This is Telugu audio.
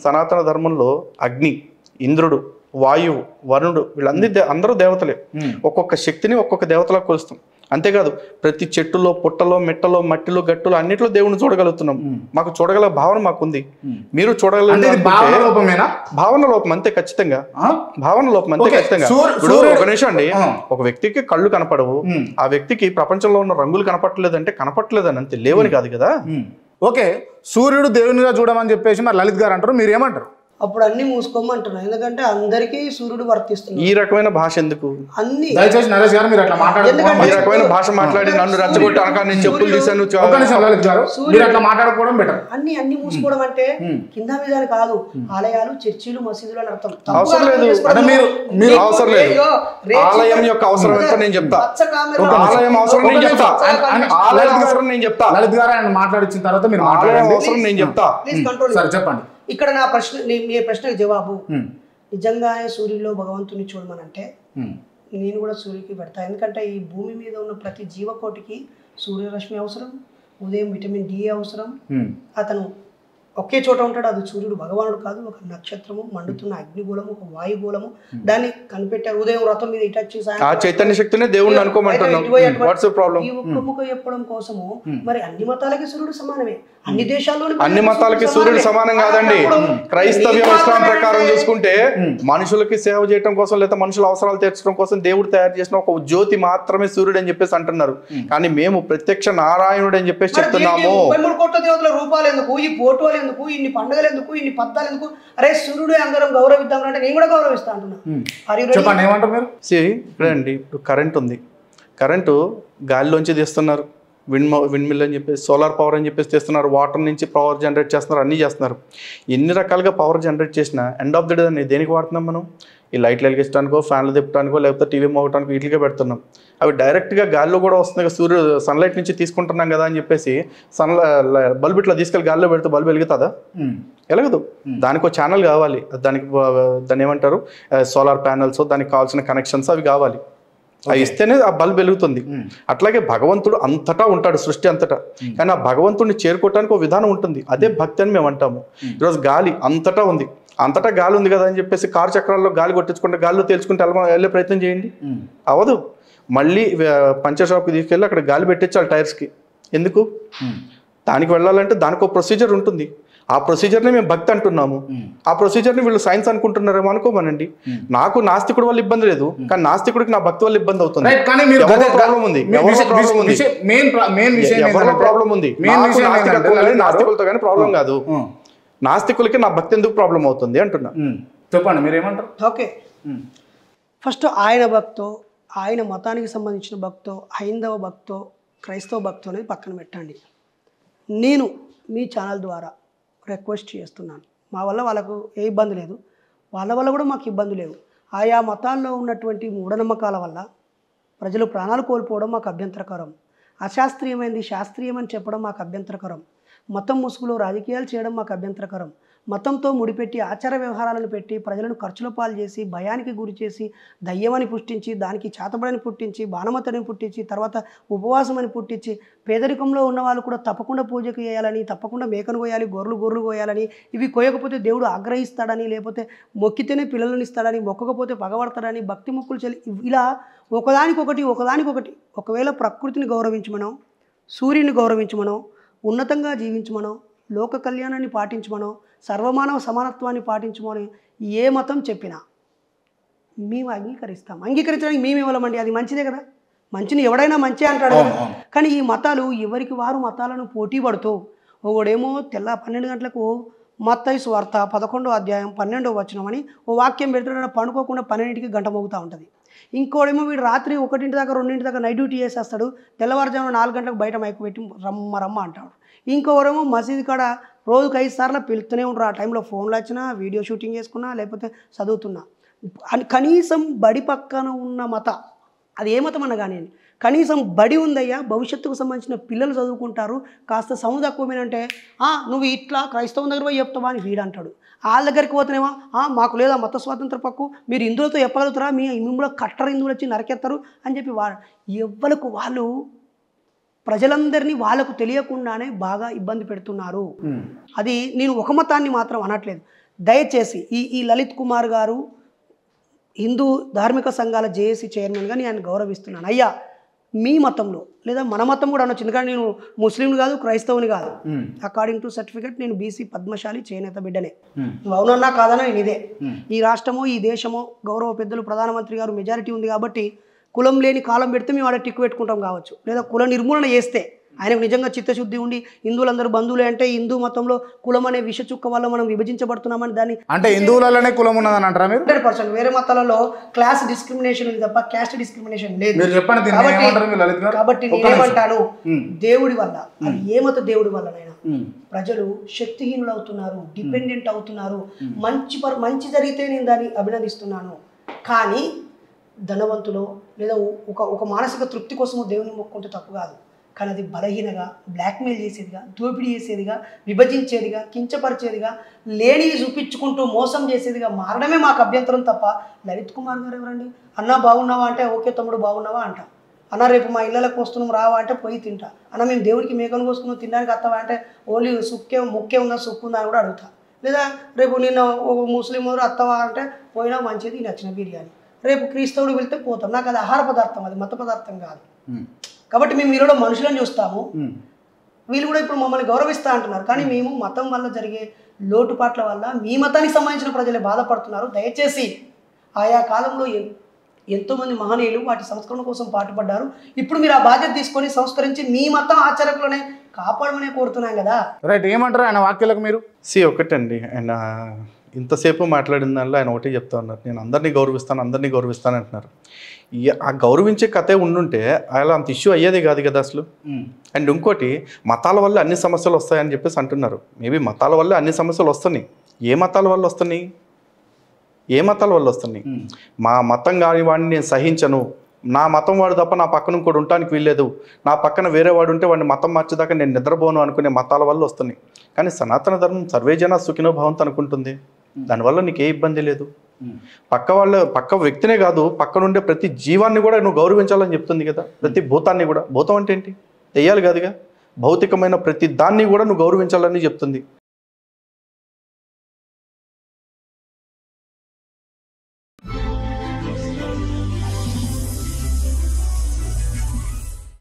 సనాతన ధర్మంలో అగ్ని, ఇంద్రుడు, వాయువు, వరుణుడు అందరూ దేవతలే. ఒక్కొక్క శక్తిని ఒక్కొక్క దేవతలా కొలుస్తాం. అంతేకాదు ప్రతి చెట్టులో, పుట్టలో, మిట్టలో, మట్టిలో, గట్టులో అన్నిట్లో దేవుడిని చూడగలుగుతున్నాం. మాకు చూడగల భావన మాకుంది. మీరు చూడగల భావన లోపం అంతే ఖచ్చితంగా. భావన లోపం అంతే ఖచ్చితంగా. ఇప్పుడు ఒక నిమిషం అండి, ఒక వ్యక్తికి కళ్ళు కనపడవు, ఆ వ్యక్తికి ప్రపంచంలో ఉన్న రంగులు కనపట్లేదంటే కనపట్లేదని అంతే, లేవని కాదు కదా. ఓకే, సూర్యుడు దేవునిగా చూడమని చెప్పేసి మరి లలిత్ గారు అంటారు, మీరు ఏమంటారు? అప్పుడు అన్ని మూసుకోమంటున్నాను, ఎందుకంటే అందరికీ సూర్యుడు వర్తిస్తుంది. ఈ రకమైన భాష ఎందుకు? అన్ని దయచేసి నరేష్ గారు మీరు అట్లా ఈ రకమైన భాష మాట్లాడి నన్ను రెచ్చగొట్టి అనగా నేను చెప్పులు తీసాను. లలిత్ గారు మీరు అట్లా మాట్లాడుకోవడం బెటర్. అన్ని మూసుకోవడం అంటే కింద మీద కాదు, ఆలయాలు, చర్చిలు, మసీదులు అని అర్థం. అవసరం లేదు, అవసరం లేదు. ఆలయం యొక్క అవసరం ఎంత నేను చెప్తా. ఆలయం అవసరం నేను చెప్తా. ఆలయం అవసరం నేను చెప్తా. లలిత్ గారు ఆయన మాట్లాడించిన తర్వాత మీరు ఆలయం అవసరం నేను చెప్తా. సరే చెప్పండి. ఇక్కడ నా ప్రశ్న, మీ ప్రశ్నకు జవాబు, నిజంగానే సూర్యుల్లో భగవంతుని చూడమనంటే నేను కూడా సూర్యుడికి పెడతా. ఎందుకంటే ఈ భూమి మీద ఉన్న ప్రతి జీవకోటికి సూర్యరశ్మి అవసరం, ఉదయం విటమిన్ డి అవసరం. అతను ఒకే చోట ఉంటాడు, అది సూర్యుడు భగవానుడు కాదు, ఒక నక్షత్రము, మండుతున్న అగ్నిగోళము, ఒక వాయుగోళము. దాన్ని కనిపెట్టారు. ఉదయం వ్రతం మీద ఇటొచ్చి ఆ చైతన్య శక్తిని దేవుణ్ణి అనుకోమంటున్నాం. What's the problem? ఈ ఒక్కముఖ చెప్పడం కోసము మరి అన్ని మతాలకి సూర్యుడు సమానమే, అన్ని దేశాల్లోని అన్ని మతాలకి సూర్యుడు సమానం కాదండి. క్రైస్తవ్యం, ఇస్లాం ప్రకారం చూసుకుంటే మనుషులకి సేవ చేయడం కోసం లేదా మనుషుల అవసరాలు తీర్చడం కోసం దేవుడు తయారు చేసిన ఒక జ్యోతి మాత్రమే సూర్యుడు అని చెప్పేసి అంటున్నారు. కానీ మేము ప్రత్యక్ష నారాయణుడు అని చెప్పేసి చెప్తున్నాము. 33 కోట్ల దేవతల రూపాలు ఎందుకు, ఈ ఫోటోలు ఎందుకు, ఇన్ని పండుగలు ఎందుకు, ఇన్ని పద్దాలు ఎందుకు? అరే సూర్యుడు అందరం గౌరవిద్దాం అంటే నేను కూడా గౌరవిస్తా అంటున్నా. ఇప్పుడండి ఇప్పుడు కరెంట్ ఉంది, కరెంటు గాలిలోంచి తీస్తున్నారు, విండ్ మిల్ అని చెప్పేసి, సోలార్ పవర్ అని చెప్పేసి తీస్తున్నారు, వాటర్ నుంచి పవర్ జనరేట్ చేస్తున్నారు, అన్నీ చేస్తున్నారు. ఎన్ని రకాలుగా పవర్ జనరేట్ చేసినా ఎండ్ ఆఫ్ ది డే దాన్ని దేనికి వాడుతున్నాం మనం? ఈ లైట్లు వెలిగించడానికో, ఫ్యాన్లు తిప్పడానికో, లేకపోతే టీవీ మోగటానికో వీటికే పెడుతున్నాం. అవి డైరెక్ట్గా గాల్లో కూడా వస్తుంది, సూర్యుడు సన్లైట్ నుంచి తీసుకుంటున్నాం కదా అని చెప్పేసి బల్బ్ ఇట్లా తీసుకెళ్ళి గాల్లో పెడితే బల్బ్ వెలుగుతుందా? వెలగదు. దానికి ఒక ఛానల్ కావాలి, దాన్ని ఏమంటారు, సోలార్ ప్యానల్స్, దానికి కావాల్సిన కనెక్షన్స్ అవి కావాలి. అవి ఇస్తేనే ఆ బల్బ్ వెలుగుతుంది. అట్లాగే భగవంతుడు అంతటా ఉంటాడు, సృష్టి అంతటా. కానీ ఆ భగవంతుడిని చేరుకోవటానికి ఒక విధానం ఉంటుంది, అదే భక్తి అని మేము అంటాము. ఈరోజు గాలి అంతటా ఉంది, అంతటా గాలి ఉంది కదా అని చెప్పేసి కారు చక్రాల్లో గాలి కొట్టించుకుంటే, గాలిలో తేల్చుకుంటే వెళ్ళే ప్రయత్నం చేయండి, అవదు. మళ్ళీ పంచర్ షాప్కి తీసుకెళ్ళి అక్కడ గాలి పెట్టించాలి టైర్స్కి. ఎందుకు? దానికి వెళ్ళాలంటే దానికి ఒక ప్రొసీజర్ ఉంటుంది. ఆ ప్రొసీజర్ని మేము భక్తి అంటున్నాము. ఆ ప్రొసీజర్ని వీళ్ళు సైన్స్ అనుకుంటున్నారేమో అనుకోమనండి. నాకు నాస్తికుడు వల్ల ఇబ్బంది లేదు, కానీ నాస్తికుడికి నా భక్తి వల్ల ఇబ్బంది అవుతుంది. ప్రాబ్లం ఉంది, ప్రాబ్లం ఉంది. నాస్తికులతో కానీ ప్రాబ్లం కాదు, నాస్తికులకి నా భక్తి ఎందుకు ప్రాబ్లం అవుతుంది అంటున్నా. చెప్పండి మీరేమంటారు? ఓకే, ఫస్ట్ ఆయన భక్తో, ఆయన మతానికి సంబంధించిన భక్తో, హైందవ భక్తో, క్రైస్తవ భక్తో అనేది పక్కన పెట్టండి. నేను మీ ఛానల్ ద్వారా రిక్వెస్ట్ చేస్తున్నాను, మా వల్ల వాళ్ళకు ఏ ఇబ్బంది లేదు, వాళ్ళ వల్ల కూడా మాకు ఇబ్బంది లేవు. ఆయా మతాల్లో ఉన్నటువంటి మూఢనమ్మకాల వల్ల ప్రజలు ప్రాణాలు కోల్పోవడం మాకు అభ్యంతరకరం. అశాస్త్రీయమైనది శాస్త్రీయమని చెప్పడం మాకు అభ్యంతరకరం. మతం ముసుగులో రాజకీయాలు చేయడం మాకు అభ్యంతరకరం. మతంతో ముడిపెట్టి ఆచార వ్యవహారాలను పెట్టి ప్రజలను ఖర్చుల పాలు చేసి, భయానికి గురి చేసి, దయ్యమని పుట్టించి, దానికి చేతబడని పుట్టించి, బాణమతని పుట్టించి, తర్వాత ఉపవాసం అని పుట్టించి, పేదరికంలో ఉన్న వాళ్ళు కూడా తప్పకుండా పూజకు చేయాలని, తప్పకుండా మేకను కోయాలి, గొర్రెలు కోయాలని, ఇవి కోయకపోతే దేవుడు ఆగ్రహిస్తాడని, లేకపోతే మొక్కితేనే పిల్లలను ఇస్తాడని, మొక్కకపోతే పగబడతాడని, భక్తి మొక్కులు చెల్లి, ఇలా ఒకదానికొకటి. ఒకవేళ ప్రకృతిని గౌరవించమనో, సూర్యుని గౌరవించమనో, ఉన్నతంగా జీవించమనో, లోక కళ్యాణాన్ని పాటించమనో, సర్వమానవ సమానత్వాన్ని పాటించమని ఏ మతం చెప్పినా మేము అంగీకరిస్తాం. అంగీకరించడానికి మేము ఇవ్వలేమండి, అది మంచిదే కదా, మంచిని ఎవడైనా మంచి అంటాడు కదా. కానీ ఈ మతాలు ఎవరికి వారు మతాలను పోటీ పడుతూ, ఒకడేమో 12 గంటలకు మత్తయి సువార్త 11వ అధ్యాయం 12వ వచనం అని ఓ వాక్యం పెడుతున్నాడు, పండుకోకుండా 12కి గంట మోగుతూ ఉంటుంది. ఇంకోడేమో వీడు రాత్రి 1 దాకా 2 దాకా నైట్ డ్యూటీ చేసేస్తాడు, తెల్లవారుజామున 4 గంటలకు బయట మైకు పెట్టి రమ్మ అంటాడు. ఇంకోరేమో మసీదు కాడ రోజుకు 5 సార్లు పిలుస్తూనే ఉంటారు. ఆ టైంలో ఫోన్లు వచ్చినా, వీడియో షూటింగ్ చేసుకున్నా, లేకపోతే చదువుతున్నా. కనీసం బడి పక్కన ఉన్న మత, అది ఏ మతం అన్న కానీ కనీసం బడి ఉందయ్యా, భవిష్యత్తుకు సంబంధించిన పిల్లలు చదువుకుంటారు, కాస్త సౌండ్ తక్కువమేనంటే నువ్వు ఇట్లా క్రైస్తవం దగ్గర పోయి చెప్తావా అని వీడు అంటాడు. వాళ్ళ దగ్గరికి పోతేనేమో మాకు లేదా మత స్వాతంత్ర పక్కు, మీరు హిందువులతో చెప్పగలుగుతారా, మిమ్మల్ని కట్టరు హిందువులు వచ్చి నరకెత్తారు అని చెప్పి ఎవ్వరికి వాళ్ళు ప్రజలందరినీ వాళ్ళకు తెలియకుండానే బాగా ఇబ్బంది పెడుతున్నారు. అది నేను ఒక మతాన్ని మాత్రం అనట్లేదు, దయచేసి ఈ లలిత్ కుమార్ గారు హిందూ ధార్మిక సంఘాల జేఏసీ చైర్మన్గా నేను గౌరవిస్తున్నాను. అయ్యా మీ మతంలో లేదా మన మతం కూడా అనొచ్చు, ఎందుకంటే నేను ముస్లింని కాదు క్రైస్తవుని కాదు. అకార్డింగ్ టు సర్టిఫికెట్ నేను బీసీ పద్మశాలి చేనేత బిడ్డనే. నువ్వు అవునన్నా కాదన్నా నేను ఇదే. ఈ రాష్ట్రమో ఈ దేశమో గౌరవ పెద్దలు ప్రధానమంత్రి గారు మెజారిటీ ఉంది కాబట్టి కులం లేని కాలం పెడితే మేము ఆడ టిక్కు పెట్టుకుంటాం కావచ్చు, లేదా కుల నిర్మూలన చేస్తే ఆయనకు నిజంగా చిత్తశుద్ధి ఉండి హిందువులందరూ బంధువులే అంటే హిందూ మతంలో కులం అనే విషచుక్క వల్ల మనం విభజించబడుతున్నామని దాన్ని అంటే హిందువులలోనే కులం ఉన్నదని అంటారా మీరు? 100%. వేరే మతాలలో క్లాస్ డిస్క్రిమినేషన్ ఉంది తప్ప క్యాస్ట్ డిస్క్రిమినేషన్ లేదు. మీరు చెప్పండి కాబట్టి నేనేమంటాను, దేవుడి వల్ల అది ఏ మత దేవుడి వల్లనైనా ప్రజలు శక్తిహీనులు అవుతున్నారు, డిపెండెంట్ అవుతున్నారు. మంచి జరిగితే నేను దాన్ని అభినందిస్తున్నాను. కానీ ధనవంతులు లేదా ఒక మానసిక తృప్తి కోసము దేవుని మొక్కుంటే తప్పు కాదు. కానీ అది బలహీనగా బ్లాక్మెయిల్ చేసేదిగా, దోపిడీ చేసేదిగా, విభజించేదిగా, కించపరిచేదిగా, లేనివి చూపించుకుంటూ మోసం చేసేదిగా మారడమే మాకు అభ్యంతరం తప్ప. లలిత్ కుమార్ గారు ఎవరండి? అన్న బాగున్నావా అంటే ఓకే తమ్ముడు బాగున్నావా అంట. అన్న రేపు మా ఇళ్ళకి వస్తున్నాం రావా అంటే పోయి తింటా. అన్న మేము దేవుడికి మేకను కోసుకున్నాం తినడానికి వస్తావా అంటే ఓన్లీ ముక్కే ఉందా సుక్కు ఉందా అని కూడా అడుగుతా. లేదా రేపు నిన్న ఒక ముస్లిం అత్తవా అంటే పోయినా మంచిది నచ్చిన బిర్యానీ. రేపు క్రీస్తవుడు వెళ్తే పోతాం. నాకు అది ఆహార పదార్థం, అది మత పదార్థం కాదు. కాబట్టి మేము వీళ్ళలో మనుషులను చూస్తాము, వీళ్ళు కూడా ఇప్పుడు మమ్మల్ని గౌరవిస్తా అంటున్నారు. కానీ మేము మతం వల్ల జరిగే లోటుపాట్ల వల్ల మీ మతానికి సంబంధించిన ప్రజలే బాధపడుతున్నారు. దయచేసి ఆయా కాలంలో ఎంతోమంది మహనీయులు వాటి సంస్కరణ కోసం పాటుపడ్డారు. ఇప్పుడు మీరు ఆ బాధ్యత తీసుకొని సంస్కరించి మీ మతం ఆచరణలోనే కాపాడమనే కోరుతున్నాం కదా. రైట్, ఏమంటారు ఆయన వాక్యాలకు మీరు? ఒకటండి, ఆయన ఇంతసేపు మాట్లాడిన దానిలో ఆయన ఒకటే చెప్తా ఉన్నారు, నేను అందరినీ గౌరవిస్తాను అంటున్నారు. ఆ గౌరవించే కథే ఉండుంటే అలా అంత ఇష్యూ అయ్యేది కాదు కదా అసలు. అండ్ ఇంకోటి, మతాల వల్ల అన్ని సమస్యలు వస్తాయని చెప్పేసి అంటున్నారు. మేబీ మతాల వల్ల అన్ని సమస్యలు వస్తున్నాయి. ఏ మతాల వల్ల వస్తున్నాయి? మా మతం కాని వాడిని నేను సహించను, నా మతం వాడు తప్ప నా పక్కన ఇంకోటి ఉండటానికి వీల్లేదు, నా పక్కన వేరే వాడు ఉంటే వాడిని మతం మార్చేదాకా నేను నిద్రపోను అనుకునే మతాల వల్ల వస్తున్నాయి. కానీ సనాతన ధర్మం సర్వేజన సుఖినో భవంతు అనుకుంటుంది. దానివల్ల నీకు ఏ ఇబ్బంది లేదు. పక్క వ్యక్తినే కాదు, పక్కనుండే ప్రతి జీవాన్ని కూడా నువ్వు గౌరవించాలని చెప్తుంది కదా. ప్రతి భూతాన్ని కూడా, భూతం అంటే ఏంటి? దెయ్యాలు కాదుగా, భౌతికమైన ప్రతి దాన్ని కూడా నువ్వు గౌరవించాలని చెప్తుంది.